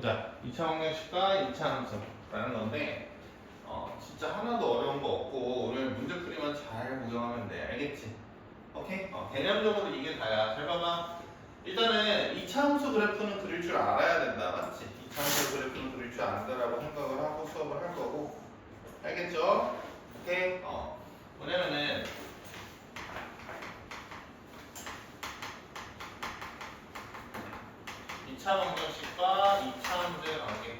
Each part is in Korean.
자, 2차 방정식과 2차 함수라는 건데 진짜 하나도 어려운 거 없고 오늘 문제 풀이만 잘 구경하면 돼. 알겠지? 오케이? 개념적으로 이게 다야. 잘 봐봐. 일단은 2차 함수 그래프는 그릴 줄 알아야 된다. 맞지? 2차 함수 그래프는 그릴 줄 안다라고 생각을 하고 수업을 할 거고. 알겠죠? 오케이? 뭐냐면은 2차 방정식과 2차 함수의 관계.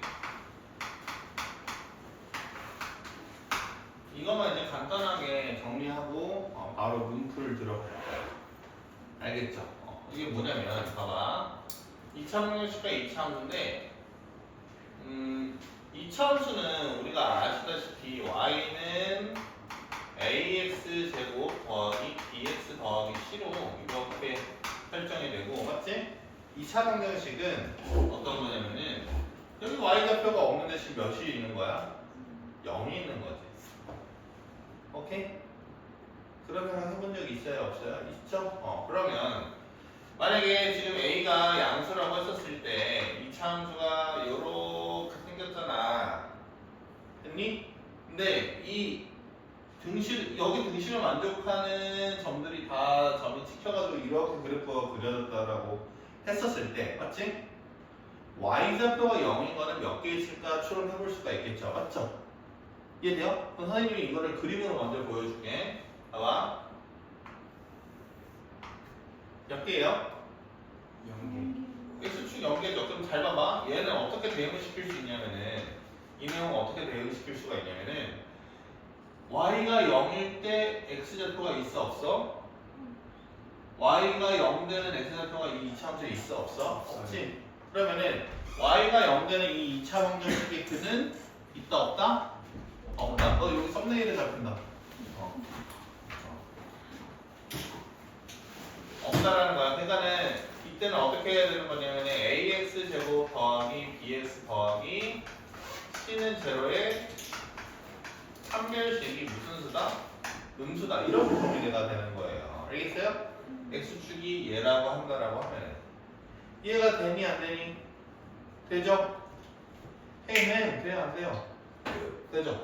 이것만 이제 간단하게 정리하고 바로 문풀 들어갈 거야. 알겠죠? 이게 뭐냐면 봐봐. 2차 방정식과 2차 함수인데 2차 함수는 우리가 아시다시피 y는 ax 제곱 더하기 bx 더하기 c로 이렇게 설정이 되고 맞지? 2차 방정식은 어떤 거냐면은 여기 y좌표가 없는 대신 몇이 있는 거야? 0이 있는 거지. 오케이? 그런 생각 해본 적 있어요? 없어요? 있죠? 그러면 만약에 지금 A가 양수라고 했었을 때 2차 함수가 요렇게 생겼잖아. 됐니? 근데 이 여기 등식을 만족하는 점들이 다 점이 찍혀가지고 이렇게 그래프가 그려졌다라고 했었을 때 맞지? Y좌표가 0인 거는 몇 개 있을까 추론해 볼 수가 있겠죠. 맞죠? 이해돼요? 그럼 선생님이 이거를 그림으로 먼저 보여줄게. 봐봐. 몇 개예요? 0개. X축 0개죠. 그럼 잘 봐봐. 얘는 어떻게 대응을 시킬 수 있냐면은 이 내용을 어떻게 대응을 시킬 수가 있냐면은 Y가 0일 때 X좌표가 있어 없어? Y가 0 되는 X좌표가 이 2차 함수에 있어 없어? 없지? 그러면은 Y가 0 되는 이 2차 방정식의 그는 있다 없다? 없다. 너 여기 썸네일에 잡힌다. 없다라는 거야. 그러니까는 이때는 어떻게 해야 되는 거냐면 ax 제곱 더하기 bx 더하기 c는 제로에 판별식이 무슨 수다? 음수다. 이런 범위가 되는 거예요. 알겠어요? x축이 얘라고 한다라고 하면 이해가 되니 안 되니? 되죠? 해면 돼요 안 돼요? 되죠?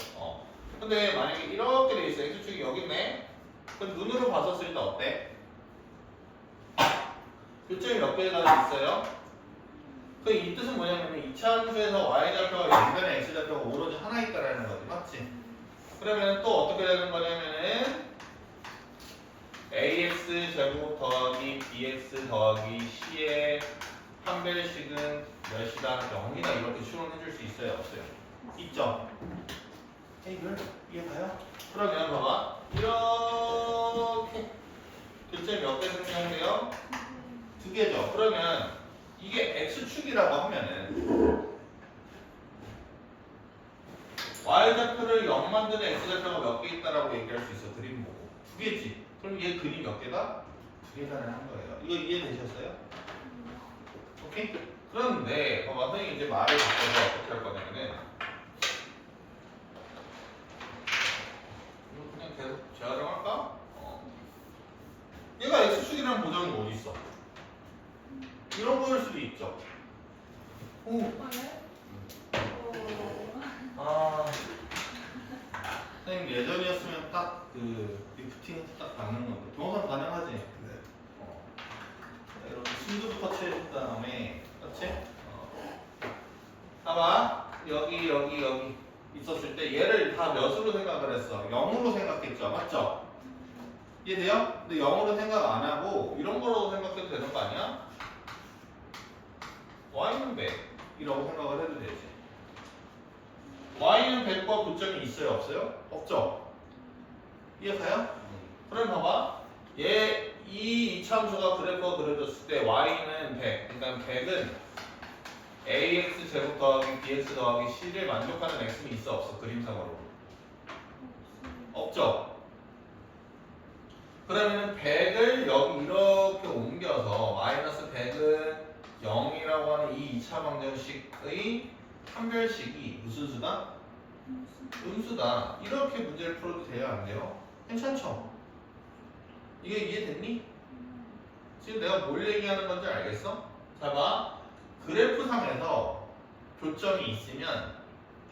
근데 만약에 이렇게 돼 있어. x축이 여기 있네. 그럼 눈으로 봤었을 때 어때? 교점이 몇 개가 있어요? 이 뜻은 뭐냐면 2차 함수에서 y좌표가 0되는 x좌표가 오로지 하나 있다라는 거지. 맞지? 그러면 또 어떻게 되는 거냐면은 ax 제곱 더하기 bx 더하기 c의 판별식은 몇이다? 0이다. 이렇게 추론해 줄 수 있어요? 없어요? 있죠? 이걸 이해가요? 그러면 봐봐. 이렇게 교점이 몇 개 생성돼요? 2개죠. 그러면 이게 x축이라고 하면은 y좌표를 0 만드는 x좌표가 몇 개 있다라고 얘기할 수 있어. 그림 보고. 2개지. 그럼 얘 그림 몇 개다? 2개다를 한 거예요. 이거 이해되셨어요? 오케이? 그런데 봐봐. 선생님이 이제 말을 바꿔서 어떻게 할 거냐면은 이거 그냥 계속 재활용할까? 얘가 x축이라는 보정이 어디 있어? 이런 거일 수도 있죠. 오. 선생님 예전이었으면 딱 그 리프팅 딱 받는 건데 동영상 가능하지? 네. 이렇게 순두부터 채해준 다음에 그렇지? 봐봐 여기 있었을 때 얘를 다 몇으로 생각을 했어? 0으로 생각했죠. 맞죠? 이해돼요? 근데 0으로 생각 안 하고 이런 거로 생각해도 되는 거 아니야? y는 100이라고 생각을 해도 되지. y는 100과 고점이 있어요? 없어요? 없죠? 이해가요? 그럼 봐봐. 이 이차함수가 그래프가 그려졌을 때 y는 100. 그러니까 100은 ax 제곱 더하기 bx 더하기 c를 만족하는 x는 있어 없어? 그림상으로. 없죠? 그러면 100을 여기 이렇게 옮겨서 마이너스 100은 0이라고 하는 이 2차 방정식의 판별식이 무슨 수다? 음수다. 이렇게 문제를 풀어도 돼요? 안 돼요? 괜찮죠? 이게 이해됐니? 지금 내가 뭘 얘기하는 건지 알겠어? 자 봐. 그래프상에서 교점이 있으면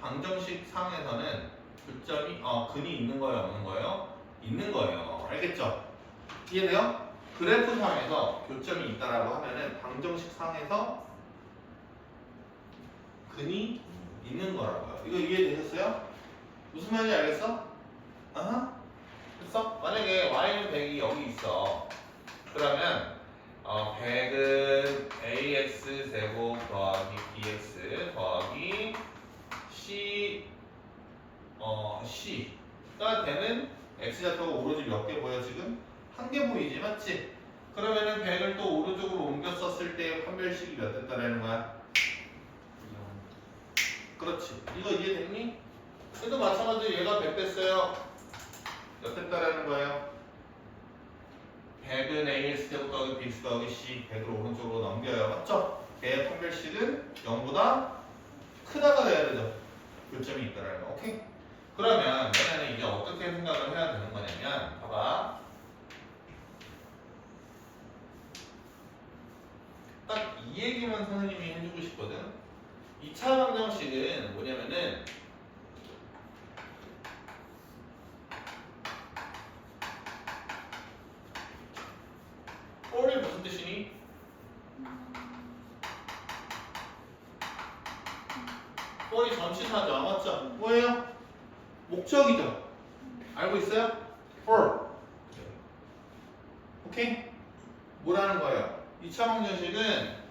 방정식 상에서는 교점이 근이 있는 거예요, 없는 거예요? 있는 거예요. 알겠죠? 이해돼요? 그래프 상에서 교점이 있다라고 하면은 방정식 상에서 근이 있는 거라고요. 이거 이해되셨어요? 무슨 말인지 알겠어? 아하. 됐어? 만약에 y는 100이 여기 있어. 그러면 100은 ax 제곱 더하기 bx 더하기 c가 되는 x좌표가 오로지 몇 개 보여 지금? 한 개 보이지 맞지? 그러면은 100을 또 오른쪽으로 옮겨 썼을 때 판별식이 몇 됐다라는 거야? 그렇지. 이거 이해됐니? 그래도 마찬가지로 얘가 100 됐어요. 몇 됐다라는 거예요? 100은 ax 제곱 더하기 bx 더하기 c 100을 오른쪽으로 넘겨요. 맞죠? 걔의 판별식은 0보다 크다가 돼야 되죠. 교점이 있다라는 거. 오케이? 그러면 얘는 이제 어떻게 생각을 해야 되는 거냐면 봐봐. 딱 이 얘기만 선생님이 해주고 싶거든. 2차 방정식은 뭐냐면은 for이 무슨 뜻이니? for이 전치사죠. 맞죠? 뭐예요? 목적이죠. 알고 있어요? for. 오케이? 뭐라는 거예요? 2차 방정식은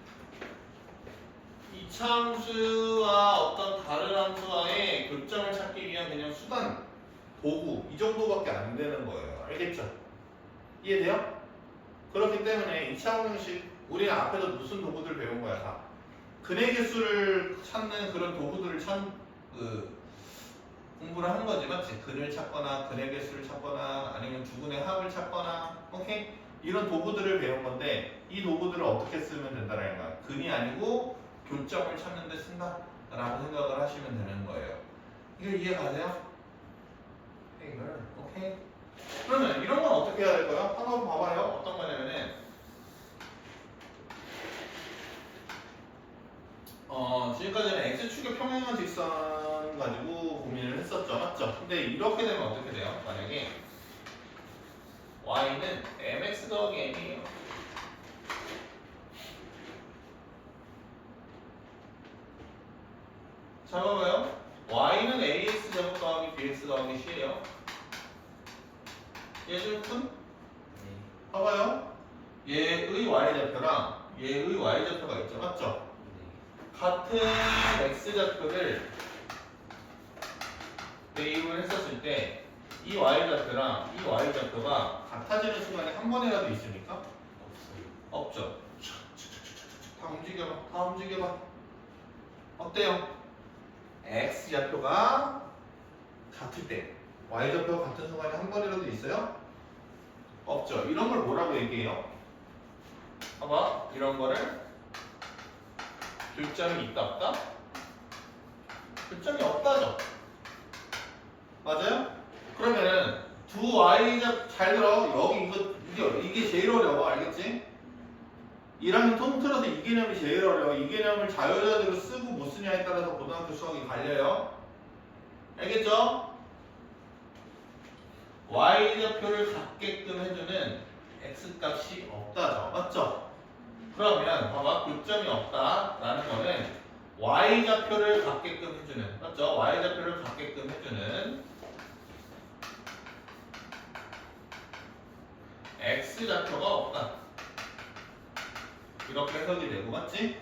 이차함수와 어떤 다른 함수와의 교점을 찾기 위한 그냥 수단, 도구 이 정도밖에 안 되는 거예요. 알겠죠? 이해돼요? 그렇기 때문에 2차 방정식 우리는 앞에서 무슨 도구들 배운 거야 다. 근의 개수를 찾는 그런 도구들을 공부를 하는 거지 맞지? 근을 찾거나 근의 개수를 찾거나 아니면 두 근의 합을 찾거나 오케이? 이런 도구들을 배운 건데 이 도구들을 어떻게 쓰면 된다는 거야. 근이 아니고 교점을 찾는 데 쓴다 라고 생각을 하시면 되는 거예요. 이거 이해가세요? 오케이. 그러면 이런 건 어떻게 해야 될까요? 한번 봐봐요. 어떤 거냐면은 지금까지는 x축의 평행한 직선 가지고 고민을 했었죠. 맞죠? 근데 이렇게 되면 어떻게 돼요? 만약에 y는 mx 더하기 m이에요. 자 봐봐요. y는 ax 제곱 더하기 bx 더하기 c예요. 얘 좀 큰? 봐봐요. 얘의 y좌표랑 얘의 y좌표가 있죠. 맞죠? 같은 x좌표를 대입을 했었을 때 이 y좌표랑 이 y좌표가 같아지는 순간에 한 번이라도 있습니까? 없죠. 다 움직여봐. 다 움직여봐. 어때요? x좌표가 같을 때 y좌표가 같은 순간에 한 번이라도 있어요? 없죠. 이런 걸 뭐라고 얘기해요? 봐봐. 이런 거를 교점이 있다 없다? 교점이 없다죠. 맞아요? 그러면은 두 y좌 잘 들어. 여기 이게 제일 어려워. 알겠지? 1학년 통틀어서 이 개념이 제일 어려워. 이 개념을 자유자재로 쓰고 못 쓰냐에 따라서 고등학교 수학이 갈려요. 알겠죠? y좌표를 갖게끔 해주는 x값이 없다죠. 맞죠? 그러면 봐봐. 교점이 없다라는 거는 y좌표를 갖게끔 해주는 맞죠? y좌표를 갖게끔 해주는 x좌표가 없다. 이렇게 해석이 되고 맞지?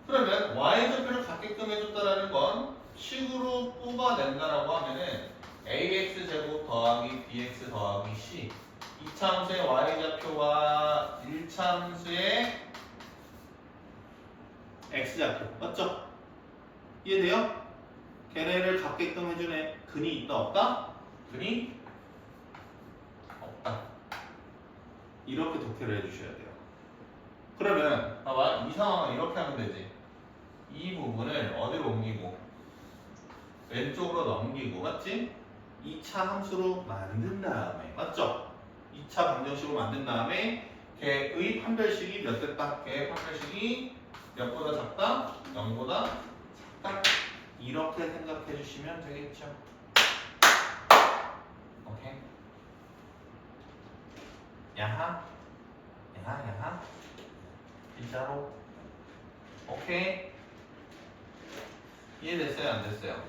그러면 y좌표를 갖게끔 해줬다라는 건 식으로 뽑아낸다라고 하면은 ax 제곱 더하기 bx 더하기 c 2차 함수의 y좌표와 1차 함수의 x좌표 맞죠? 이해돼요? 걔네를 갖게끔 해주는 근이 있다 없다? 근이 없다. 이렇게 독해를 해주셔야 돼요. 그러면 봐봐. 이 상황은 이렇게 하면 되지. 이 부분을 어디로 옮기고 왼쪽으로 넘기고 맞지? 2차 함수로 만든 다음에 맞죠? 2차 방정식으로 만든 다음에 걔의 판별식이 몇 됐다? 걔의 판별식이 몇보다 작다? 0보다 이렇게 생각해 주시면 되겠죠. 오케이. 야하. 야하. 진짜로. 오케이. 이해됐어요? 안 됐어요?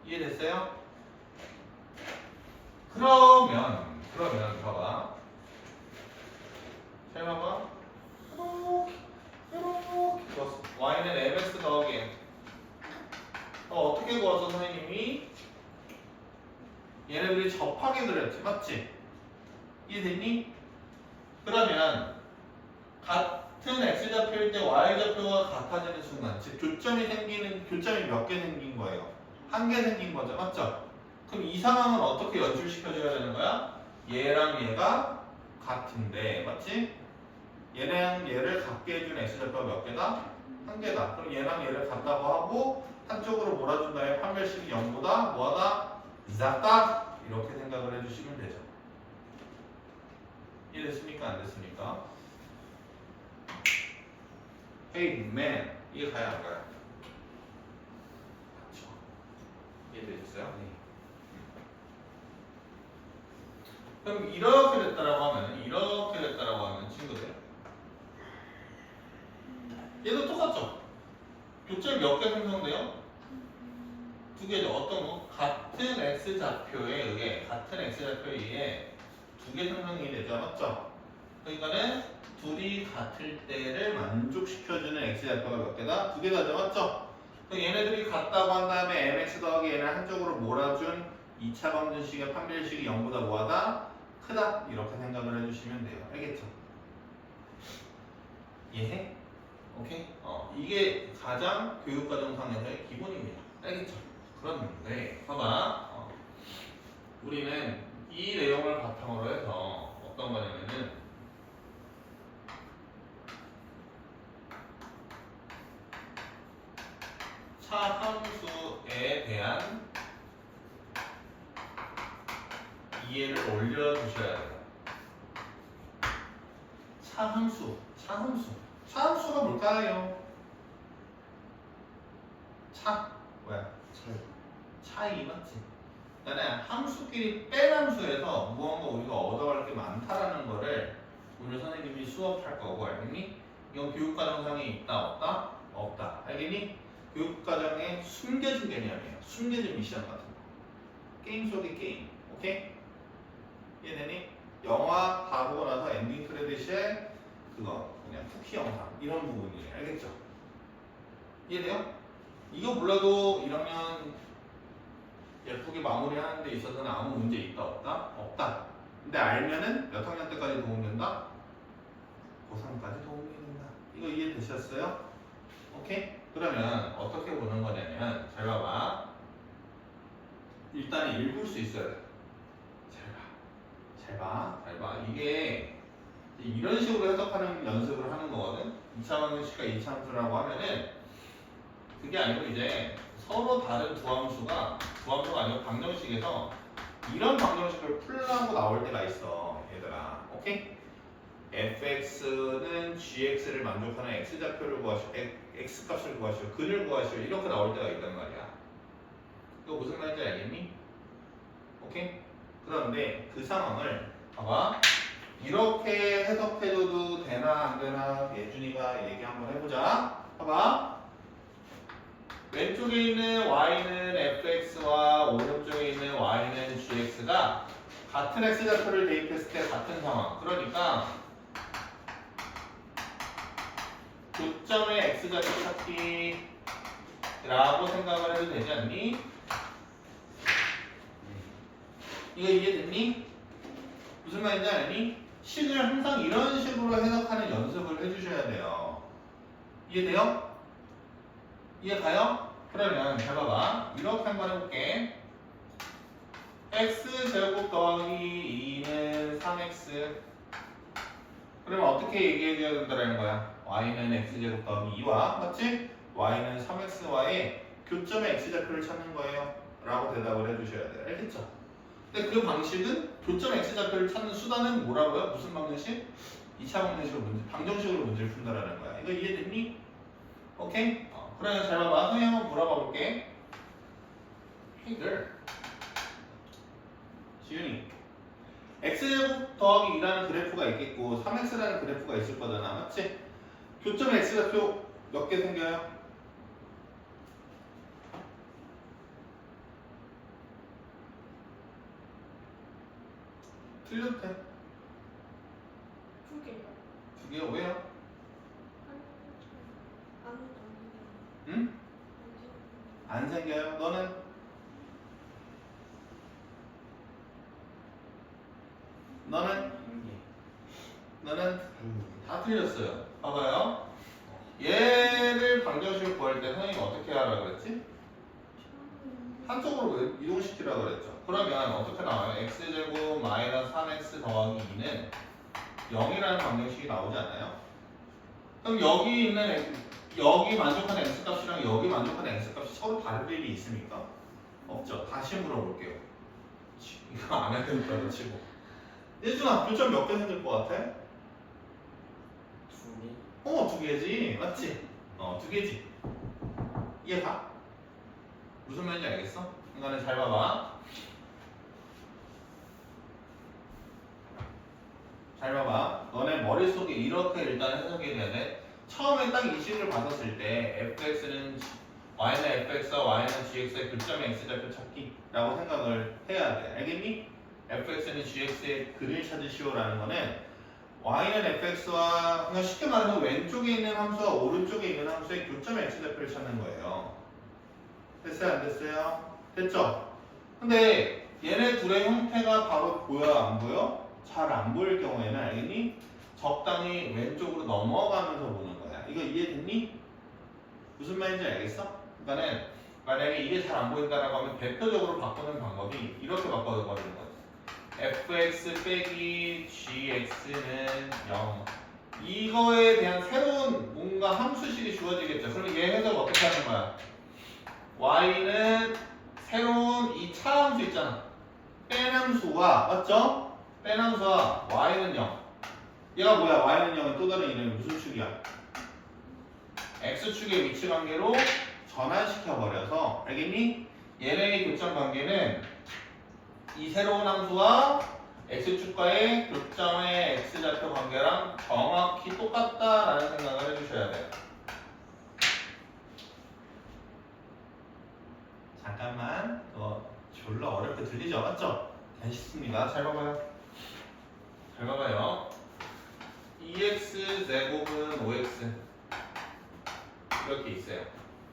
이해됐어요? 그러면 봐봐. 잘 봐봐. 이렇게 구웠어. y는 mx 더하기 m. 어떻게 구웠어 선생님이? 얘네들이 접하게 그렸지, 맞지? 이해됐니? 그러면 같은 x좌표일 때 y좌표가 같아지는 순간, 즉 교점이 몇 개 생긴 거예요? 한 개 생긴 거죠, 맞죠? 그럼 이 상황은 어떻게 연출시켜줘야 되는 거야? 얘랑 얘가 같은데, 맞지? 얘랑 얘를 같게 해준 x좌표가 몇 개다? 한 개다. 그럼 얘랑 얘를 같다고 하고 한쪽으로 몰아준 다음에 판별식이 0보다 뭐하다? 작다? 이렇게 생각을 해주시면 되죠. 이해됐습니까? 안 됐습니까? Hey man, 이해 가요 안 가요? 그렇죠. 이해되셨어요? 네. 그럼 이렇게 됐다라고 하면 친구들 얘도 똑같죠? 교점이 몇 개 생성돼요? 두 개죠. 어떤 거? 같은 x좌표에 의해 두 개 생성이 되죠, 맞죠? 그러니까는 둘이 같을 때를 만족시켜주는 x좌표가 몇 개다? 두 개다죠, 맞죠? 그럼 얘네들이 같다고 한 다음에 mx 더하기 얘를 한쪽으로 몰아준 2차 방정식의 판별식이 0보다 뭐하다? 크다? 이렇게 생각을 해주시면 돼요. 알겠죠? 이해해? 오케이? 이게 가장 교육과정상에서의 기본입니다. 알겠죠? 그런데 봐봐. 우리는 이 내용을 바탕으로 해서 어떤 거냐면은 차함수에 대한 이해를 올려주셔야 돼요. 차함수가 뭘까요? 뭐야? 차이 맞지? 그러니까 함수끼리 뺀 함수에서 무언가 우리가 얻어갈 게 많다라는 거를 오늘 선생님이 수업할 거고, 알겠니? 이건 교육과정상에 있다 없다? 없다. 알겠니? 교육과정에 숨겨진 개념이에요. 숨겨진 미션 같은 거. 게임 속의 게임. 오케이? 이해되니? 영화 다 보고 나서 엔딩 크레딧에 그거 그냥 쿠키 영상 이런 부분이에요. 알겠죠? 이해돼요? 이거 몰라도 1학년 예쁘게 마무리하는 데 있어서는 아무 문제 있다 없다? 없다. 근데 알면은 몇 학년 때까지 도움된다? 고3까지 도움이 된다. 이거 이해되셨어요? 오케이? 그러면 어떻게 보는 거냐면 잘 봐봐. 일단 읽을 수 있어야 돼. 잘 봐. 이게 이런 식으로 해석하는 연습을 하는 거거든. 2차 방정식과 2차 함수라고 하면은 그게 아니고 이제 서로 다른 두 함수가 아니고 방정식에서 이런 방정식을 풀라고 나올 때가 있어, 얘들아. 오케이? fx는 gx를 만족하는 x좌표를 구하시오, x값을 구하시오, 근을 구하시오 이렇게 나올 때가 있단 말이야. 이거 무슨 말인지 알겠니? 오케이? 그런데 그 상황을 봐봐. 이렇게 해석해줘도 되나 안 되나 예준이가 얘기 한번 해보자. 봐봐. 왼쪽에 있는 y는 fx와 오른쪽에 있는 y는 gx가 같은 x좌표를 대입했을 때 같은 상황. 그러니까 교점의 x좌표 찾기라고 생각을 해도 되지 않니? 이거 이해됐니? 무슨 말인지 알니? 식을 항상 이런 식으로 해석하는 연습을 해주셔야 돼요. 이해돼요? 이해가요? 그러면 잘 봐봐. 이렇게 한번 해볼게. x제곱 더하기 2는 3x. 그러면 어떻게 얘기해줘야 된다는 거야? y는 x제곱 더하기 2와 맞지? y는 3x와의 교점의 x좌표를 찾는 거예요 라고 대답을 해주셔야 돼요. 알겠죠? 근데 그 방식은 교점 x좌표를 찾는 수단은 뭐라고요? 무슨 방정식? 2차 방정식으로 방정식으로 문제를 푼다라는 거야. 이거 이해됐니? 오케이? 그래 잘 봐봐. 선생님 한번 물어봐 볼게. 이들 지윤이 x제곱 더하기 2라는 그래프가 있겠고 3x라는 그래프가 있을 거잖아. 맞지? 교점 x좌표 몇 개 생겨요? 틀려도 돼. 두 개요. 두 개요? 왜요? 아무도 응? 안 생겨요? 너는? 너는? 너는? 다 틀렸어요. 봐봐요. 얘를 방정식을 구할 때 선생님이 어떻게 하라고 그랬지? 한쪽으로 이동시키라고 그랬죠. 그러면 어떻게 나와요? x제곱 마이너스 3x 더하기 2는 0이라는 방정식이 나오지 않아요? 그럼 여기 있는 여기 만족하는 x값이랑 여기 만족하는 x값이 서로 다를 일이 있습니까? 없죠. 다시 물어볼게요. 이거 안 해도 될까요? 치고. 예준아, 교점 몇 개 생길 것 같아? 두 개? 두 개지. 맞지? 두 개지. 이해가? 무슨 말인지 알겠어? 이거는 잘 봐봐. 잘 봐봐. 너네 머릿속에 이렇게 일단 해석이 돼야 돼. 처음에 딱 이 식을 봤었을 때 fx는 y는 fx와 y는 gx의 교점의 x좌표 찾기라고 생각을 해야 돼. 알겠니? fx는 gx의 근을 찾으시오라는 거는 y는 fx와 그냥 쉽게 말해서 왼쪽에 있는 함수와 오른쪽에 있는 함수의 교점의 x좌표를 찾는 거예요. 됐어요? 안 됐어요? 됐죠? 근데 얘네 둘의 형태가 바로 보여? 안 보여? 잘 안 보일 경우에는 알겠니? 적당히 왼쪽으로 넘어가면서 보는 거야. 이거 이해됐니? 무슨 말인지 알겠어? 그러니까는 만약에 이게 잘 안 보인다라고 하면 대표적으로 바꾸는 방법이 이렇게 바꿔버리는 거지. fx 빼기 gx는 0. 이거에 대한 새로운 뭔가 함수식이 주어지겠죠. 그럼 얘 해석 어떻게 하는 거야? y는 새로운 이 차함수 있잖아. 빼함수와 맞죠? 빼함수와 y는 0. 얘가 뭐야? y는 0은 또 다른 이름이 무슨 축이야? x축의 위치 관계로 전환시켜 버려서 알겠니? 얘네의 교점 관계는 이 새로운 함수와 x축과의 교점의 x좌표 관계랑 정확히 똑같다라는 생각을 해주셔야 돼요. 잠깐만, 졸라 어렵게 들리죠? 맞죠? 괜찮습니다. 잘 봐봐요. 잘 봐봐요. 2x 제곱은 5x 이렇게 있어요.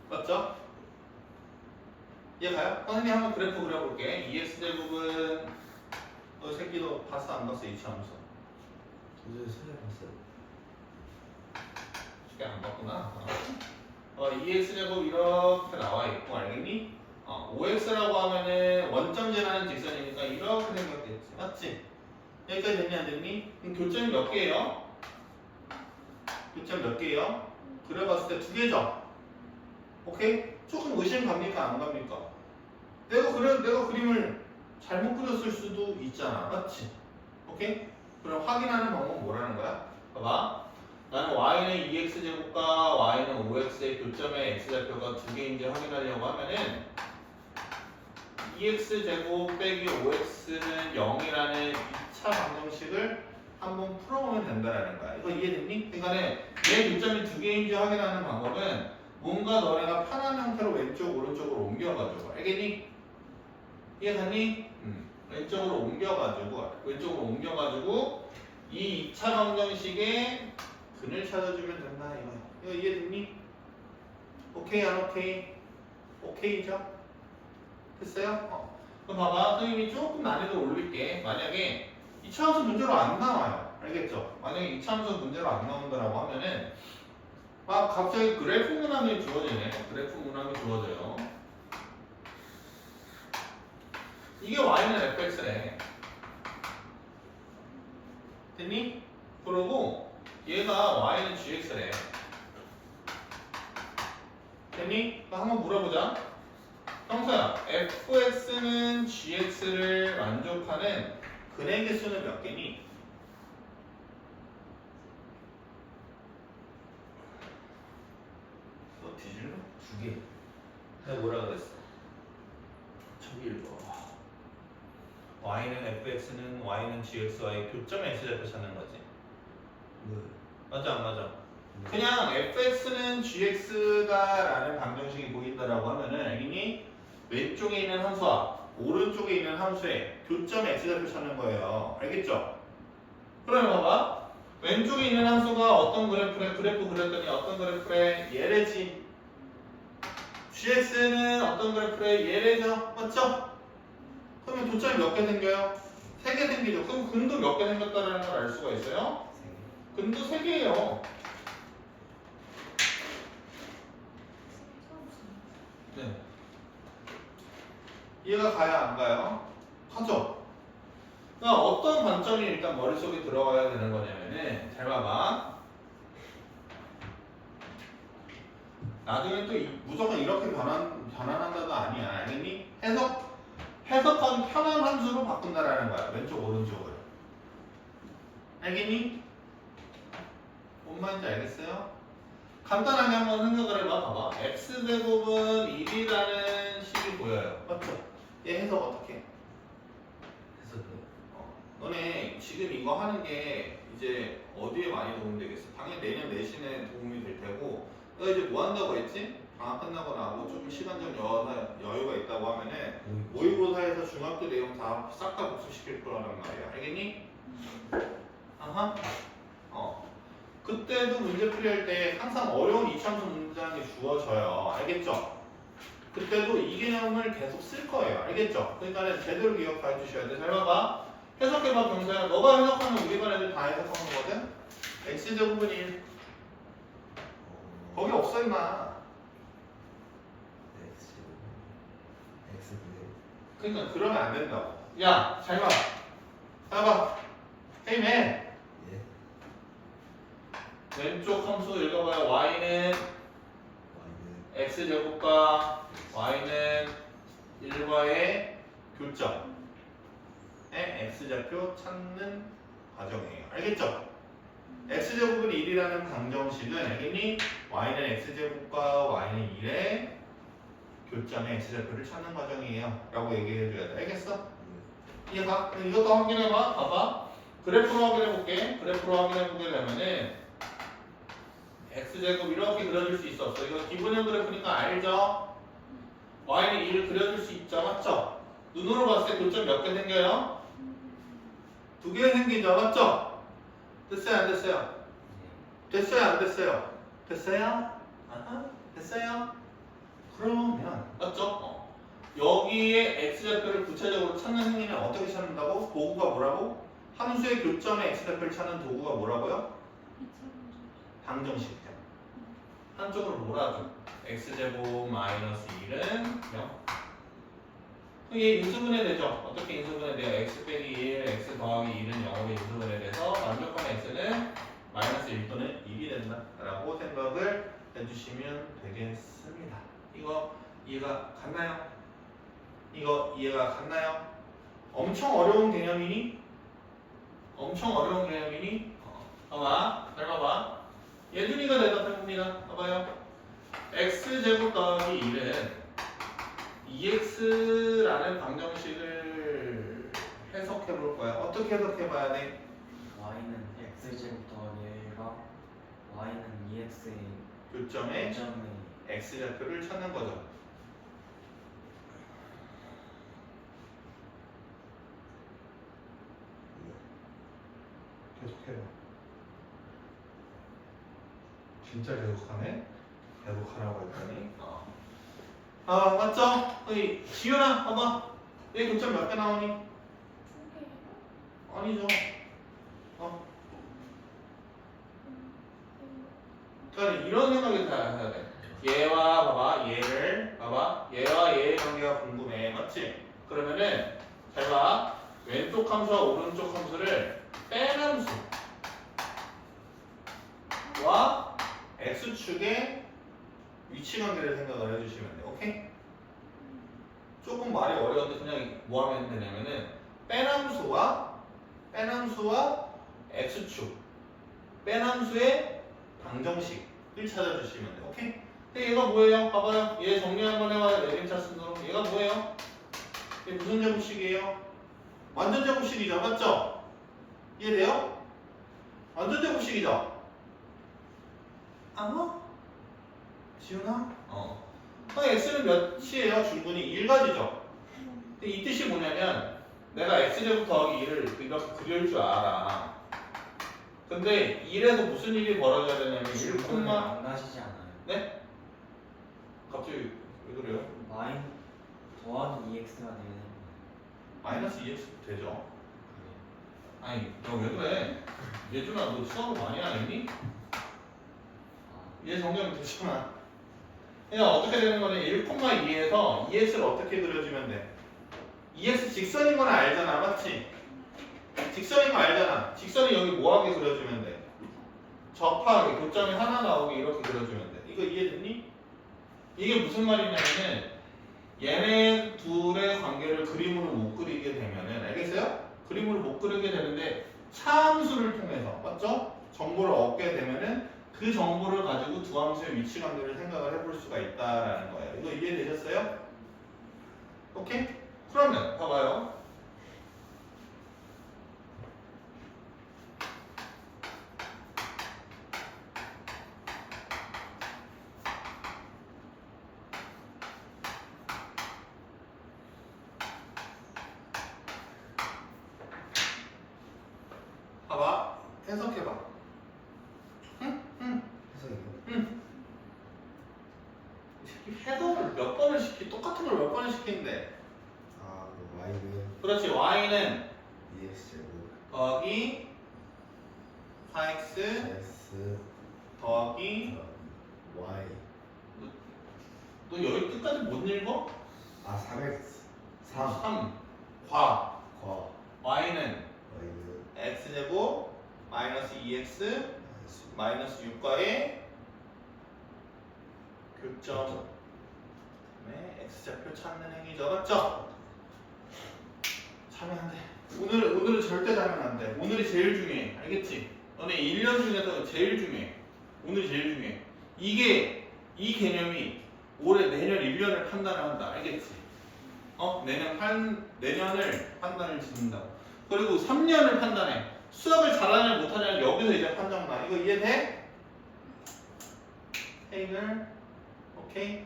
맞죠? 이해가요? 선생님 한번 그래프 그려볼게. 2x 제곱은 새끼도 봤어 안 봤어? 이차함수 저도 소리 봤어요. 쉽게 안 봤구나. 2x 제곱 이렇게 나와 있고 알겠니? 5x라고 하면은 원점 지나는 직선이니까 이렇게 생겼겠지. 맞지? 여기까지 됐니 안 됐니? 그럼 교점이 몇 개예요? 교점 몇 개예요? 그려봤을 때 두 개죠? 오케이? 조금 의심 갑니까? 안 갑니까? 내가 그림을 잘못 그렸을 수도 있잖아. 맞지? 오케이? 그럼 확인하는 방법은 뭐라는 거야? 봐봐. 나는 y는 2x제곱과 y는 5x의 교점의 x좌표가 두 개인지 확인하려고 하면은 2x제곱 빼기 5x는 0이라는 2차 방정식을 한번 풀어보면 된다라는 거야. 이거 이해됐니? 그러니까 내 교점이 두 개인지 확인하는 방법은 뭔가 너네가 편한 형태로 왼쪽 오른쪽으로 옮겨가지고 알겠니? 이해갔니? 왼쪽으로 옮겨가지고 이 2차 방정식의 근을 찾아주면 된다 이거야. 이거 이해됐니? 오케이 안 오케이? 오케이죠? 됐어요? 그럼 봐봐 선생님이 조금 난이도 올릴게. 만약에 2차 함수 문제로 안 나와요. 알겠죠? 만약에 2차 함수 문제로 안 나온다라고 하면은 막 갑자기 그래프 문항이 주어지네. 그래프 문항이 주어져요. 이게 y는 fx래. 됐니? 그러고 얘가 y는 gx래. 됐니? 한번 물어보자. 형사야, fx는 gx를 만족하는 근의 개수는 몇 개니? 너 뒤질래? 두 개. 내가 뭐라 그랬어? 저기 읽어. y는 fx는 y는 gxy 교점 x좌표 찾는 거지. 네. 맞아 안 맞아? 네. 그냥 fx는 gx다라는 방정식이 보인다라고 하면은 알겠니? 왼쪽에 있는 함수와 오른쪽에 있는 함수의 교점 x좌표 찾는 거예요. 알겠죠? 그러면 봐봐. 왼쪽에 있는 함수가 어떤 그래프래? 그래프 그렸더니 어떤 그래프래? 얘래지. gx는 어떤 그래프래? 얘래죠. 맞죠? 그러면 교점이 몇 개 생겨요? 3개 생기죠. 그럼 근도 몇 개 생겼다는 걸 알 수가 있어요? 세 개. 근도 3개예요. 네. 이해가 가야 안 가요? 가죠. 그러니까 어떤 관점이 일단 머릿속에 들어가야 되는 거냐면은 잘 봐봐. 나중에 또 무조건 이렇게 변환한다도 아니야. 알겠니? 해석하기 편한 함수로 바꾼다라는 거야. 왼쪽 오른쪽을. 알겠니? 뭔 말인지 알겠어요? 간단하게 한번 생각을 해봐. 봐봐. x제곱은 1이라는 식이 보여요. 맞죠? 얘 해석 어떻게 해? 해석해요. 너네 지금 이거 하는 게 이제 어디에 많이 도움이 되겠어? 당연히 내년 내신에 도움이 될 테고. 너 이제 뭐 한다고 했지? 방학 끝나고 나고 조금 시간적 여유가 있다고 하면은 모의고사에서 중학교 내용 다 싹 다 복습시킬 거란 말이야. 알겠니? 아하. 그때도 문제 풀이할 때 항상 어려운 이차함수 문장이 주어져요. 알겠죠? 그때도 이 개념을 계속 쓸 거예요. 알겠죠? 그러니까 제대로 기억해 주셔야 돼. 잘 봐봐. 해석해봐 경서야. 너가 해석하면 우리 반 애들 다 해석하는 거거든? x제곱은 1. 거기 없어 임마. X. X 네. 그러니까 그러면 안 된다고. 야, 잘 봐. 봐봐. 헤이 맨. 예. 왼쪽 함수 읽어봐요. y는 Y는 x제곱과 y는 1과의 교점의 x좌표 찾는 과정이에요. 알겠죠? x제곱은 1이라는 방정식은 알겠니? y는 x제곱과 y는 1의 교점의 x좌표를 찾는 과정이에요. 라고 얘기해줘야 돼. 알겠어? 이해가? 이것도 확인해봐. 봐봐. 그래프로 확인해볼게. 그래프로 확인해보게 되면은 x제곱 이렇게 그려줄 수 있어. 이거 기본형 그래프니까 알죠? y는 1을 그려줄 수 있죠. 맞죠? 눈으로 봤을 때 교점 몇 개 생겨요? 2개 생기죠. 맞죠? 됐어요? 안 됐어요? 됐어요? 안 됐어요? 됐어요? 아하, 됐어요? 그러면 맞죠? 여기에 x좌표를 구체적으로 찾는 행위는 어떻게 찾는다고? 도구가 뭐라고? 함수의 교점의 x좌표를 찾는 도구가 뭐라고요? 방정식이죠. 한쪽으로 몰아줘. x제곱 마이너스 1은 0. 얘 인수분해 되죠? 어떻게 인수분해 돼요? x 빼기 1, x 더하기 1은 0으로 인수분해 돼서 완벽한 x는 마이너스 1 또는 1이 된다 라고 생각을 해주시면 되겠습니다. 이거 이해가 갔나요? 이거 이해가 갔나요? 엄청 어려운 개념이니? 엄청 어려운 개념이니? 봐봐. 잘 봐봐. 예준이가 대답해봅니다. 봐봐요. x제곱 더하기 1은 2x라는 방정식을 해석해볼 거야. 어떻게 해석해봐야 돼? y는 x제곱 더하기 1과 y는 2x의 교점의 점의 x좌표를 찾는 거죠. 계속해요. 진짜 계속하네? 계속하라고 했더니 맞죠? 어이 지윤아 봐봐. 얘 교점 몇 개 나오니? 아니죠. 그러니까 이런 생각이 다 해야 돼. 얘와 봐봐 얘를 봐봐 얘와 얘의 관계가 궁금해. 맞지? 그러면은 잘 봐. 왼쪽 함수와 오른쪽 함수를 뺀 함수와 x축의 위치 관계를 생각을 해주시면 돼. 오케이? 조금 말이 어려운데 그냥 뭐 하면 되냐면은 뺀 함수와 x축 뺀 함수의 방정식을 찾아주시면 돼. 오케이? 근데 얘가 뭐예요? 봐봐요. 얘 정리 한번 해봐요. 내림차 순으로. 얘가 뭐예요? 얘 무슨 제곱식이에요? 완전 제곱식이죠. 맞죠? 이해돼요? 완전 제곱식이죠? 지훈아? 그럼 x는 몇이에요? 중분이 1가지죠? 근데 이 뜻이 뭐냐면 내가 x제곱 더하기 1을 이렇게 그릴 줄 알아. 근데 1에서 무슨 일이 벌어져야 되냐면 1, 질문을 안 가시지 않아요? 네? 갑자기 왜 그래요? 마인 더하기 2x가 되게 됩니다. 마이너스 2x 되죠? 아니 너 왜 그래? 예준아 너 수학을 많이 안 했니? 얘 정리하면 되잖아. 그러니까 어떻게 되는 거는 1,2에서 2x를 어떻게 그려주면 돼? 2x 직선인 건 알잖아, 맞지? 직선인 거 알잖아. 직선이 여기 뭐하게 그려주면 돼? 접하게 교점이 하나 나오게 이렇게 그려주면 돼. 이거 이해됐니? 이게 무슨 말이냐면은 얘네 둘의 관계를 그림으로 못 그리게 되면은 알겠어요? 그림으로 못 그리게 되는데 차함수를 통해서 맞죠? 정보를 얻게 되면은 그 정보를 가지고 두 함수의 위치 관계를 생각을 해볼 수가 있다라는 거예요. 이거 이해되셨어요? 오케이? 그러면 봐봐요. 봐봐. 해석해봐. 해석이요? 이 새끼 해석을 몇 번을 똑같은 걸 몇 번을 시키는데. 그 y는 그렇지. y는 2x 제곱 더하기 4x x 더하기 y 너 여기 끝까지 못 읽어? 3x 3 과 과 y는 y는 x제곱 마이너스 2x 마이너스 6과의 교점 네, x좌표 찾는 행위죠. 맞죠? 자면 안 돼. 오늘은 절대 자면 안 돼. 오늘이 제일 중요해. 알겠지? 너네 1년 중에서 제일 중요해. 오늘이 제일 중요해. 이 개념이 올해 내년 1년을 판단한다. 알겠지? 내년을 판단을 짓는다고. 그리고 3년을 판단해. 수학을 잘하냐 못하냐 여기서 이제 판정나. 이거 이해돼? 헤이글 오케이?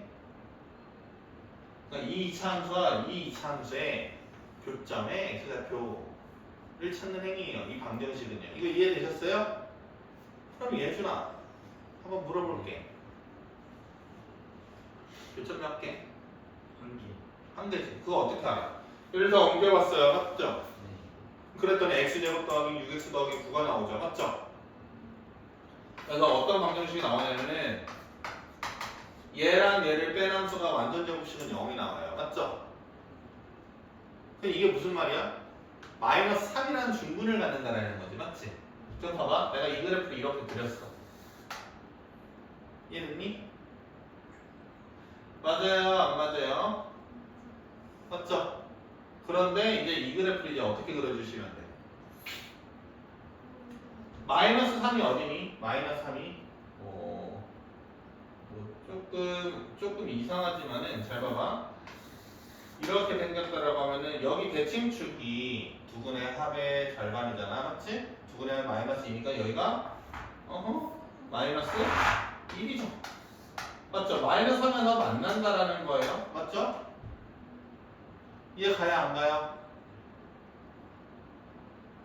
그러니까 이 2차 함수와 이 2차 함수의 교점의 x좌표를 찾는 행위예요. 이 방정식은요. 이거 이해되셨어요? 그럼 예준아 한번 물어볼게. 교점 몇 개? 한 개지. 그거 어떻게 알아? 그래서 옮겨봤어요. 맞죠? 그랬더니 x제곱 더하기 6x 더하기 9가 나오죠. 맞죠? 그래서 어떤 방정식이 나오냐면은 얘랑 얘를 뺀 함수가 완전 제곱식은 0이 나와요. 맞죠? 근데 이게 무슨 말이야? 마이너스 3이라는 중분을 갖는다는 거지. 맞지? 그럼 봐봐. 내가 이 그래프를 이렇게 그렸어. 이해됐니? 맞아요? 안 맞아요? 맞죠? 그런데 이제 이 그래프를 이제 어떻게 그려주시면 돼? 마이너스 3이 어디니? 마이너스 3이 조금 이상하지만은 잘 봐봐. 이렇게 생겼다라고 하면은 여기 대칭축이 두근의 합의 절반이잖아. 맞지? 두근의 합 마이너스 2니까 여기가 마이너스 1이죠. 맞죠? 마이너스 하면서 만난다라는 거예요. 맞죠? 이해 가야 안 가요?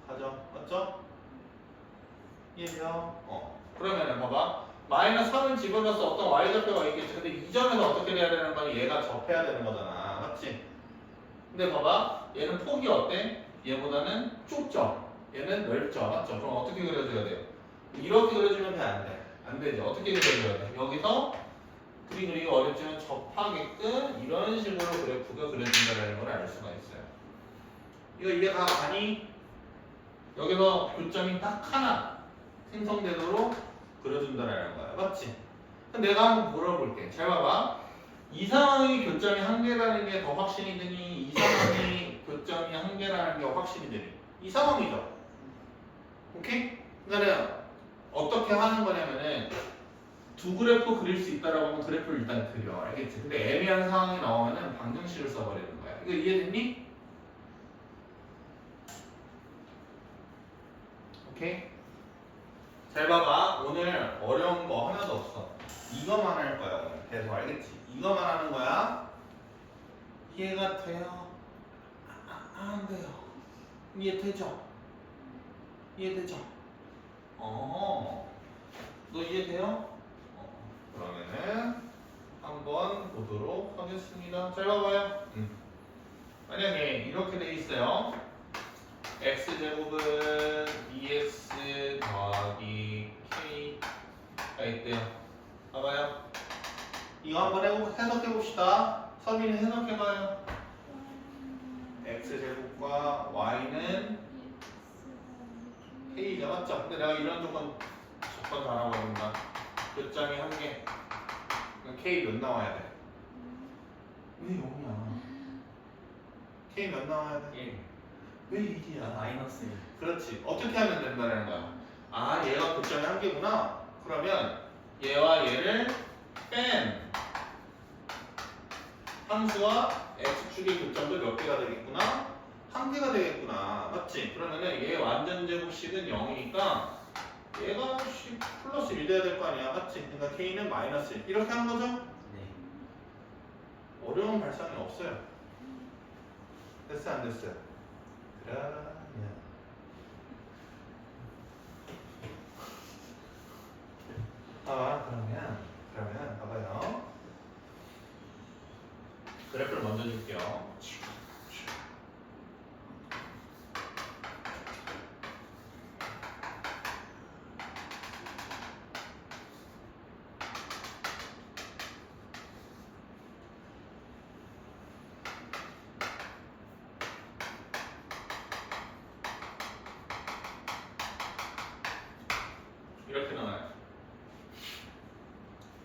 가죠. 맞죠? 이해돼요? 그러면은 봐봐. 마이너스 3을 집어넣어서 어떤 y좌표가 있겠지. 근데 이 점에서 어떻게 돼야 되는 거니? 얘가 접해야 되는 거잖아. 맞지? 근데 봐봐. 얘는 폭이 어때? 얘보다는 좁죠? 얘는 넓죠? 맞죠? 그럼 어떻게 그려줘야 돼요? 이렇게 그려주면 돼? 안 돼? 안 되지. 어떻게 그려줘야 돼? 여기서 그림 그리기 어렵지만 접하게끔 이런 식으로 그래프가 그려진다는 걸 알 수가 있어요. 이거 이해가 가니? 여기서 교점이 딱 하나 생성되도록 그려준다는 거야. 맞지? 그럼 내가 한번 물어볼게. 잘 봐봐. 이 상황이 교점이 한 개라는 게 더 확신이 드니 이 상황이 교점이 한 개라는 게 확신이 드니 이 상황이죠. 오케이? 그러니까 어떻게 하는 거냐면은 두 그래프 그릴 수 있다라고 하면 그래프를 일단 그려. 알겠지? 근데 애매한 상황이 나오면은 방정식을 써버리는 거야. 이거 이해됐니? 오케이? 잘 봐봐. 오늘 어려운 거 하나도 없어. 이거만 할 거야 오늘. 계속 알겠지? 이거만 하는 거야. 이해가 돼요? 안 돼요. 이해되죠? 이해되죠? 너 이해돼요? 그러면은 한번 보도록 하겠습니다. 잘 봐봐요. 만약에 이렇게 돼 있어요. x제곱은 2x 더하기 k가 있대요. 봐봐요. 이거 한번 해석해 봅시다. 서민이 해석해봐요. x제곱과 y는 k죠. 맞죠? 근데 내가 이런 조건 다 알아버린다. 교점이 한 개. 그럼 k 몇 나와야 돼? 왜 0이야? k 몇 나와야 돼? 1. 왜 1이야? 마이너스 1. 그렇지. 어떻게 하면 된다는 거야? 아, 얘가 교점이 한 개구나. 그러면 얘와 얘를 뺀 함수와 x축의 교점도 몇 개가 되겠구나? 한 개가 되겠구나. 맞지? 그러면은 얘 완전 제곱식은 0이니까 얘가 플러스 1 돼야 될 거 아니야. 맞지? 그러니까 k는 마이너스 1. 이렇게 하는 거죠? 네. 어려운 발상이 없어요. 됐어요? 안 됐어요? 그러면 그러면 봐봐요. 그래프를 먼저 줄게요. 이렇게 나와요.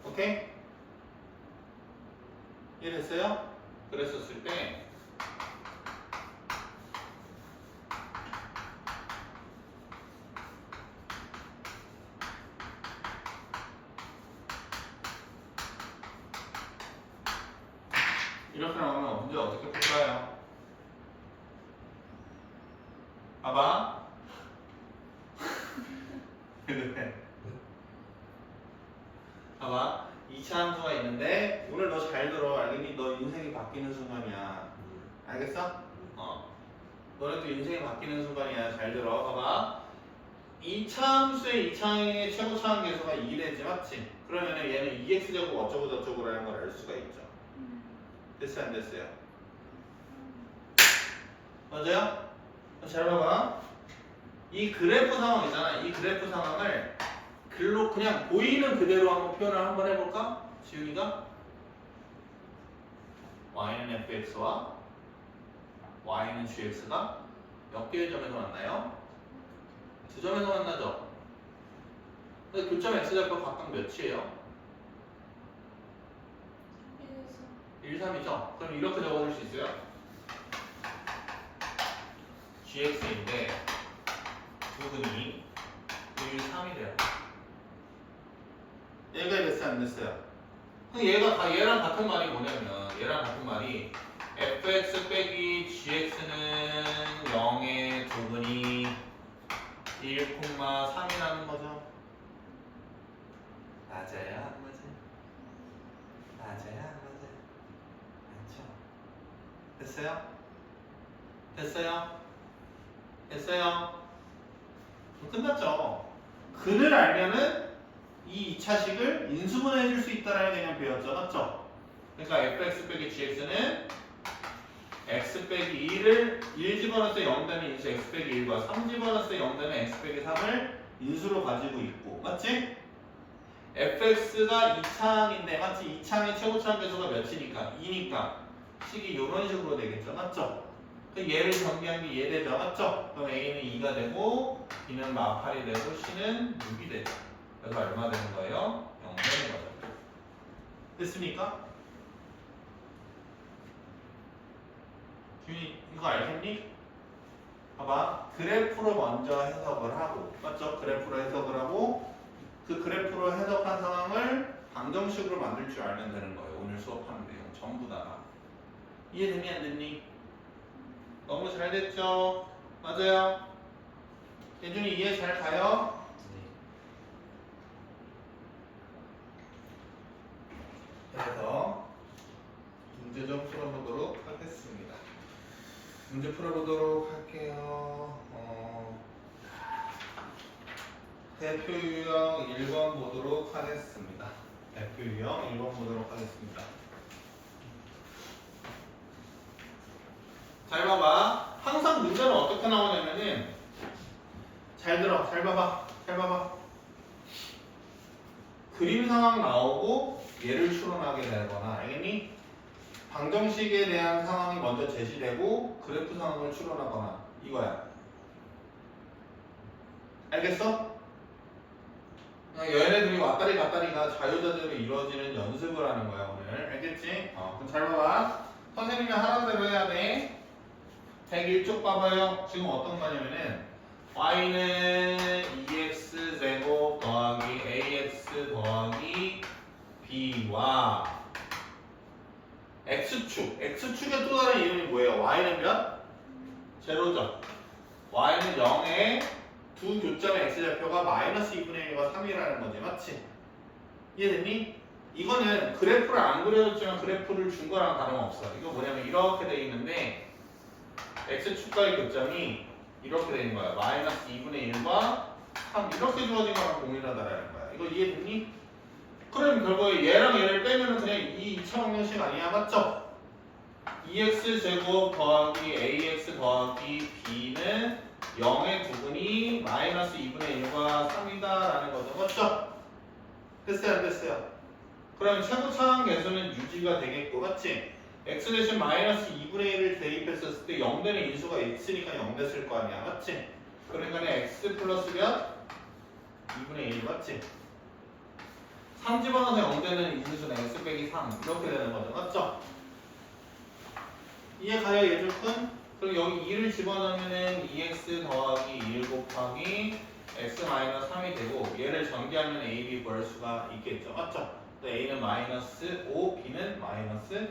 오케이? 이해됐어요? 그랬었을 때 이렇게 나오면 문제 어떻게 풀까요? 봐봐. 봐봐. 2차 함수가 있는데 오늘 너 잘 들어. 알겠니? 너 인생이 바뀌는 순간이야. 알겠어? 너네도 인생이 바뀌는 순간이야. 잘 들어. 봐봐. 2차 함수의 2차항의 최고 차항 계수가 2되지 맞지? 그러면 얘는 2x제곱 어쩌고 저쩌고라는 걸 알 수가 있죠. 됐어요? 안 됐어요? 맞아요? 잘 봐봐. 이 그래프 상황 있잖아. 이 그래프 상황을 글로 그냥 보이는 그대로 한번 표현을 한번 해볼까? 지훈이가 y는 fx와 y는 gx가 몇 개의 점에서 만나요? 두 점에서 만나죠? 근데 교점 x좌표 각각 몇이에요? 1, 3이죠? 그럼 이렇게 적어줄 수 있어요? gx인데 부분이 1, 3이 돼요. 얘가 됐어요? 안 됐어요? 얘랑 같은 말이 뭐냐면 얘랑 같은 말이 fx 빼기 gx는 0의 부분이 1,3이라는 거죠. 맞아요? 안 맞아요? 맞아요? 안 맞아요? 맞죠? 됐어요? 됐어요? 됐어요? 끝났죠? 근을 알면은 이 2차식을 인수분해 해줄 수 있다는 개념 배웠죠? 맞죠? 그러니까 fx 빼기 gx는 x 빼기 2를 1 집어넣을 때 0 되면 인수 x 빼기 1과 3 집어넣을 때 0 되면 x 빼기 3을 인수로 가지고 있고 맞지? fx가 2차항인데 맞지? 2차항의 최고차항 계수가 몇이니까? 2니까 식이 이런 식으로 되겠죠? 맞죠? 얘를 정리한 게 얘 되죠? 맞죠? 그럼 a는 2가 되고 b는 마팔이 되고 c는 6이 되죠. 그래서 얼마 되는 거예요? 0 되는 거죠. 됐습니까? 준이 이거 알겠니? 봐봐. 그래프로 먼저 해석을 하고 맞죠? 그래프로 해석을 하고 그 그래프로 해석한 상황을 방정식으로 만들 줄 알면 되는 거예요. 오늘 수업하는 내용 전부 다. 이해됐니 안 됐니? 너무 잘 됐죠? 맞아요? 예준이 이해 잘 가요? 네. 그래서 문제 좀 풀어보도록 하겠습니다. 문제 풀어보도록 할게요. 대표 유형 1번 보도록 하겠습니다. 대표 유형 1번 보도록 하겠습니다. 잘 봐봐. 항상 문제는 어떻게 나오냐면은 잘 들어. 잘 봐봐. 잘 봐봐. 그림 상황 나오고 얘를 추론하게 되거나 알겠니? 방정식에 대한 상황이 먼저 제시되고 그래프 상황을 추론하거나 이거야. 알겠어? 얘네들이 왔다리 갔다리가 자유자재로 이루어지는 연습을 하는 거야 오늘. 알겠지? 그럼 잘 봐봐. 선생님이 하라는 대로 해야 돼. 101쪽 봐봐요. 지금 어떤 거냐면은 y는 2x제곱 더하기 ax 더하기 b와 x축의 또 다른 이름이 뭐예요? y는 몇? 제로죠. y는 0에 두 교점의 x좌표가 마이너스 2분의 1과 3이라는 거지. 맞지? 이해됐니? 이거는 그래프를 안 그려줬지만 그래프를 준 거랑 다름없어. 이거 뭐냐면 이렇게 돼 있는데 x축과의 교점이 이렇게 돼 있는 거야. 마이너스 2분의 1과 3 이렇게 주어진 거랑 동일하다라는 거야. 이거 이해됐니? 그럼 결국에 얘랑 얘를 빼면 그냥 이 2차 방정식 아니야. 맞죠? 2x제곱 더하기 ax 더하기 b는 0의 두분이 마이너스 2분의 1과 3이다라는 거죠. 맞죠? 됐어요? 안 됐어요? 그럼 최고 차항 계수는 유지가 되겠고 맞지? x 대신 마이너스 2분의 1을 대입했었을 때 0 되는 인수가 x니까 0 됐을 거 아니야. 맞지? 그러니까 x 플러스 몇? 2분의 1 맞지? 3 집어넣어서 0 되는 인수는 x 빼기 3 이렇게 되는 거죠. 맞죠? 이해가요 예술꾼? 그럼 여기 2를 집어넣으면 2x 더하기 1 곱하기 x 마이너스 3이 되고 얘를 전개하면 a, b 구할 수가 있겠죠. 맞죠? 또 a는 마이너스 5, b는 마이너스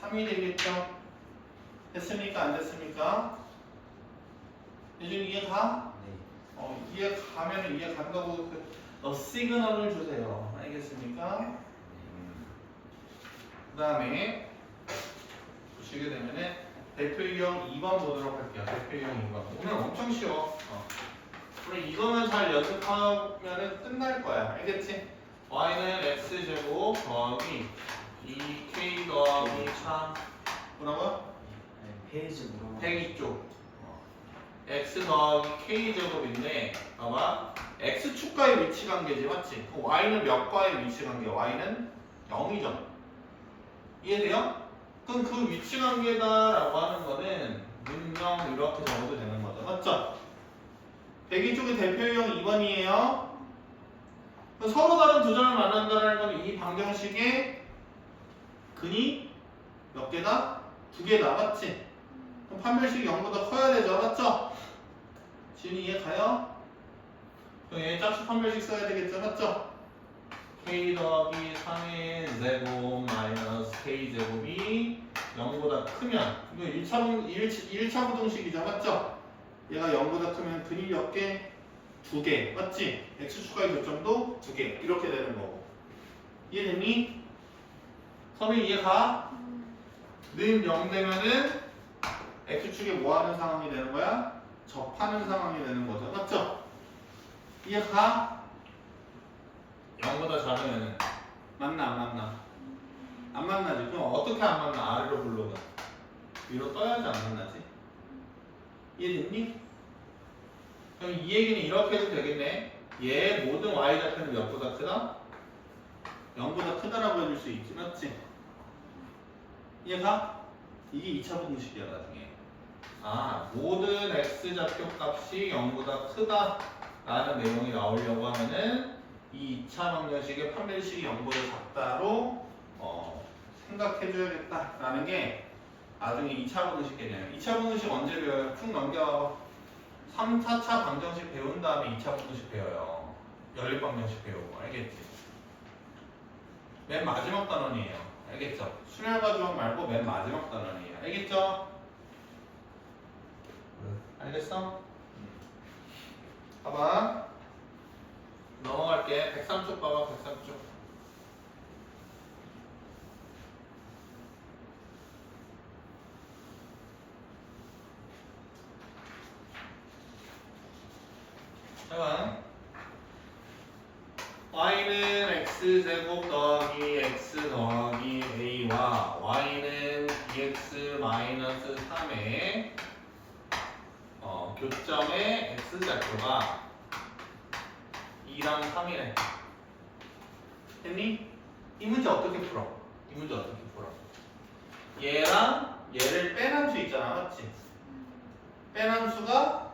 3이 되겠죠. 됐습니까? 안 됐습니까? 요즘 이해가? 네. 이해가면 이해간다고 시그널을 주세요. 알겠습니까? 그 다음에 보시게 되면은 대표 유형 2번 보도록 할게요. 대표 유형 2번. 오늘 엄청 쉬워. 우리 이거만 잘 연습하면은 끝날 거야. 알겠지? y는 x제곱 더하기 2k 더하기 3 뭐라고요? 페이지 물어봐. 102쪽 x 더하기 k제곱인데 봐봐 x축과의 위치관계지 맞지? 그럼 y는 몇 과의 위치관계? y는 0이죠. 이해돼요? 그럼 그 위치관계다라고 하는 거는 문명 이렇게 적어도 되는 거죠. 맞죠? 102쪽이 대표 유형 2번이에요. 서로 다른 두 점을 만난다는 건 이 방정식의 근이 몇 개다? 2개다. 맞지? 그럼 판별식이 0보다 커야 되죠. 맞죠? 지훈이 이해 가요? 그럼 얘 짝수 판별식 써야 되겠죠. 맞죠? k 더하기 3의 제곱 마이너스 k 제곱이 0보다 크면 이거 1차 부등식이죠. 맞죠? 얘가 0보다 크면 근이 몇 개? 2개. 맞지? x축과의 교점도 2개. 이렇게 되는 거고. 이해됐니? 선생님 이해가? 는 0 되면은 x축에 뭐 하는 상황이 되는 거야? 접하는 상황이 되는 거죠. 맞죠? 이해가? 0보다 작으면은 만나 안 만나? 안 만나지. 그럼 어떻게 안 만나? 아래로 불러가 위로 떠야지 안 만나지? 이해됐니? 그럼 이 얘기는 이렇게 해도 되겠네. 얘 모든 y좌표는 몇보다 크다? 0보다 크다라고 해줄 수 있지. 맞지? 이해가? 이게 2차 부등식이야 나중에. 모든 x좌표 값이 0보다 크다라는 내용이 나오려고 하면은 이 2차 방정식의 판별식이 0보다 작다로 생각해줘야겠다라는 게 나중에 2차 방정식 개념이에요. 2차 방정식 언제 배워요? 쭉 넘겨 3, 4차 방정식 배운 다음에 2차 방정식 배워요. 연립방정식 배우고 알겠지? 맨 마지막 단원이에요. 알겠죠? 순혈과 주어 말고 맨 마지막 단원이에요. 알겠죠? 알겠어? 봐봐. 넘어갈게. 103쪽 봐봐. 103쪽. 잠깐. y는 x제곱 더하기 x 더하기 a와 y는 bx 마이너스 3의 교점의 x좌표가 2랑 3이래. 됐니? 이 문제 어떻게 풀어? 이 문제 어떻게 풀어? 얘랑 얘를 뺀 함수 있잖아. 맞지? 뺀 함수가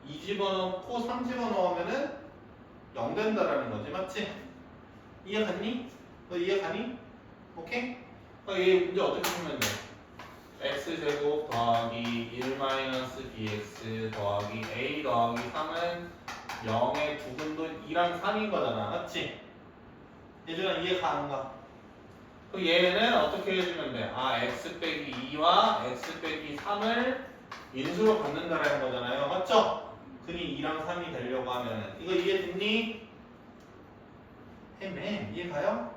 2 집어넣고 3 집어넣으면은 0 된다라는 거지. 맞지? 이해갔니? 너 이해가니? 오케이? 얘 문제 어떻게 풀면 돼? x제곱 더하기 1-bx 더하기 a 더하기 3은 0의 부분도 2랑 3인 거잖아. 맞지? 얘들아 이해가 안 가? 그럼 얘는 어떻게 해주면 돼? x 빼기 2와 x 빼기 3을 인수로 갖는다라는 거잖아요. 맞죠? 근이 2랑 3이 되려고 하면 이거 이해됐니? 헤매 이해가요?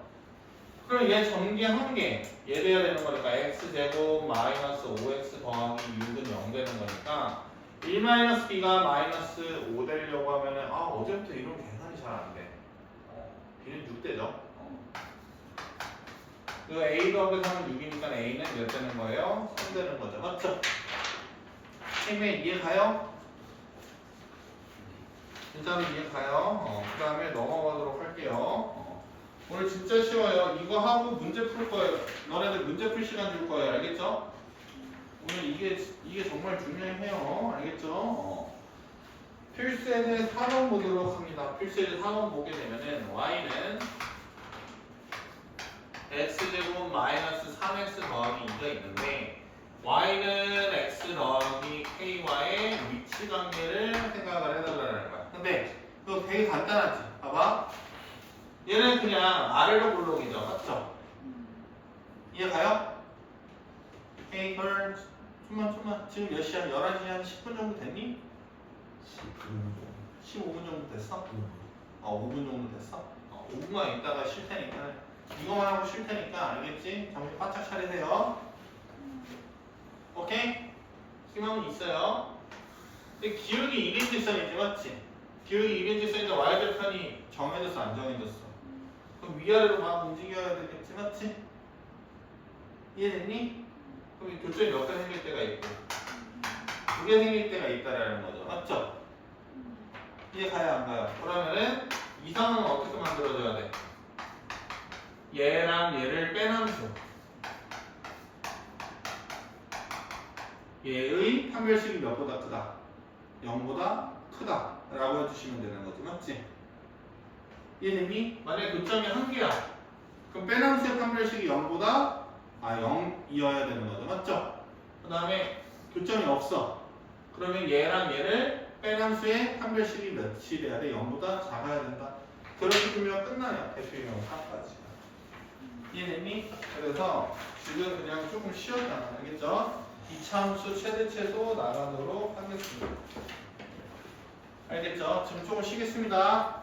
그럼 얘 전개 한 개, 얘 돼야 되는 거니까 x제곱 마이너스 5x 더하기 6은 0 되는 거니까 1-b가 마이너스 5 되려고 하면은 어제부터 이런 계산이 잘 안 돼. b는 6 되죠? 그 a 더하기 3은 6이니까 a는 몇 되는 거예요? 3 되는 거죠. 맞죠? 헤매 이해가요? 일단은 이해가요? 그 다음에 넘어가도록 할게요. 오늘 진짜 쉬워요. 이거 하고 문제 풀 거예요. 너네들 문제 풀 시간 줄 거예요. 알겠죠? 오늘 이게 정말 중요해요. 알겠죠? 필수에는 4번 보도록 합니다. 필수에는 4번 보게 되면은 y는 x제곱 마이너스 3x 더하기 2가 있는데 y는 x 더하기 k와의 위치 관계를 생각을 해달라는 거야. 근데 이거 되게 간단하지? 봐봐. 얘는 그냥 아래로 블록이죠. 맞죠? 이해가요? 오케이, 걸 좀만 지금 몇 시야? 11시 한 10분 정도 됐니? 15분 정도 됐어? 5분 정도 됐어? 5분만 있다가 쉴 테니까 이거만 하고 쉴 테니까 알겠지? 정신 바짝 차리세요. 오케이? 지금은 있어요. 근데 기울기 1인직선이지 맞지? 기울기 1인직선인데 y절편이 정해졌어 안 정해졌어? 그럼 위아래로 막 움직여야 되겠지 맞지? 이해됐니? 그럼 이 교점이 몇 개 생길 때가 있고 2개 생길 때가 있다라는 거죠. 맞죠? 이해가요 안 가요? 그러면은 이 상황은 어떻게 만들어줘야 돼? 얘랑 얘를 뺀 함수 얘의 판별식이 몇보다 크다? 0보다 크다 라고 해주시면 되는 거지 맞지? 이해됐니? 만약에 교점이 1개야 그럼 뺀 함수의 판별식이 0보다 0이어야 되는 거죠 맞죠? 그 다음에 교점이 없어 그러면 얘랑 얘를 뺀 함수의 판별식이 몇이 돼야 돼? 0보다 작아야 된다 그렇게 되면 끝나요 대표이명 4까지 이해됐니? 그래서 지금 그냥 조금 쉬었잖아 알겠죠? 이차함수 최대 최소 나가도록 하겠습니다 알겠죠? 지금 조금 쉬겠습니다